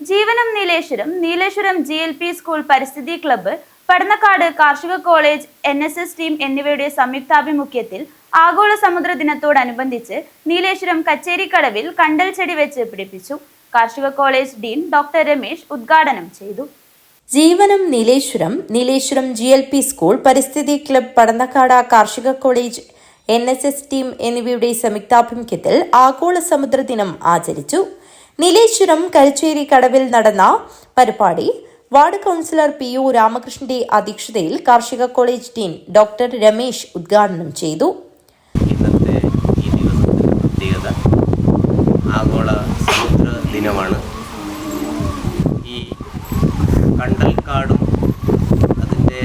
ജീവനം Nileshwaram GLP school പരിസ്ഥിതി club, Padannakkad കാർഷിക college NSS team എന്നിവയുടെ സംയുക്താഭിമുഖ്യത്തിൽ ആഗോള സമുദ്ര ദിനത്തോടനുബന്ധിച്ച് നീലേശ്വരം കച്ചേരിക്കടവിൽ കണ്ടൽ ചെടി വെച്ച് പിടിപ്പിച്ചു. കാർഷിക കോളേജ് ഡീൻ ഡോക്ടർ രമേശ് ഉദ്ഘാടനം ചെയ്തു. ജീവനം നീലേശ്വരം GLP സ്കൂൾ പരിസ്ഥിതി ക്ലബ്ബ്, പടന്നക്കാട് കാർഷിക കോളേജ് NSS ടീം എന്നിവയുടെ സംയുക്താഭിമുഖ്യത്തിൽ ആഗോള സമുദ്ര ദിനം ആചരിച്ചു. നീലേശ്വരം കച്ചേരി കടവിൽ നടന്ന പരിപാടി വാർഡ് കൌൺസിലർ PU രാമകൃഷ്ണന്റെ അധ്യക്ഷതയിൽ കാർഷിക കോളേജ് ഡീൻ ഡോക്ടർ രമേശ് ഉദ്ഘാടനം ചെയ്തു. ഇന്നത്തെ ഈ ദിവസത്തിന്റെ പ്രത്യേകത ആഗോള സമുദ്ര ദിനമാണ്. ഈ കണ്ടൽക്കാടും അതിൻ്റെ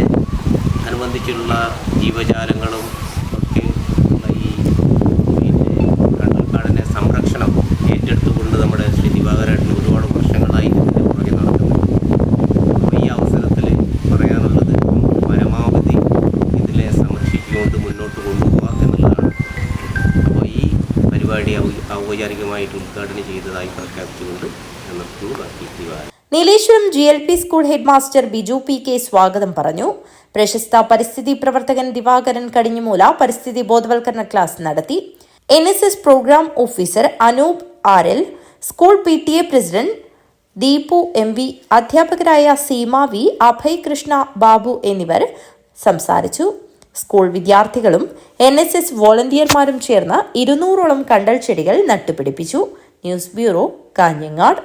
അനുബന്ധിച്ചുള്ള ജീവജാലങ്ങളും ഒക്കെ ഉള്ള ഈ കണ്ടൽക്കാടിൻ്റെ സംരക്ഷണം ഏറ്റെടുത്തുകൊണ്ട് നമ്മുടെ ശ്രീ ദിവാകരേട്ടൻ ഒരുപാട് വർഷങ്ങളായി ഇതിൻ്റെ പുറകെ നടക്കുന്നത്. അപ്പോൾ ഈ അവസരത്തിൽ പറയാനുള്ളത് പരമാവധി ഇതിനെ സംരക്ഷിച്ചുകൊണ്ട് മുന്നോട്ട് കൊണ്ടുപോകുക എന്നുള്ളതാണ്. അപ്പോൾ ഈ പരിപാടി ഔപചാരികമായിട്ട് ഉദ്ഘാടനം ചെയ്തതായി പ്രഖ്യാപിച്ചുകൊണ്ട് നിർത്തുന്നു. ബാക്കി Divakaran. Nileshwaram GLP school head master Biju PK സ്വാഗതം പറഞ്ഞു. പ്രശസ്ത പരിസ്ഥിതി പ്രവർത്തകൻ ദിവാകരൻ കടിഞ്ഞുമൂല പരിസ്ഥിതി ബോധവൽക്കരണ ക്ലാസ് നടത്തി. NSS program officer Anoop RL, school PTA president Deepu MV, അധ്യാപകരായ സീമ V, അഭയ് കൃഷ്ണ, ബാബു എന്നിവർ സംസാരിച്ചു. സ്കൂൾ വിദ്യാർത്ഥികളും NSS വോളണ്ടിയർമാരും ചേർന്ന് 200ഓളം കണ്ടൽ ചെടികൾ നട്ടുപിടിപ്പിച്ചു. News bureau, Kanhangad.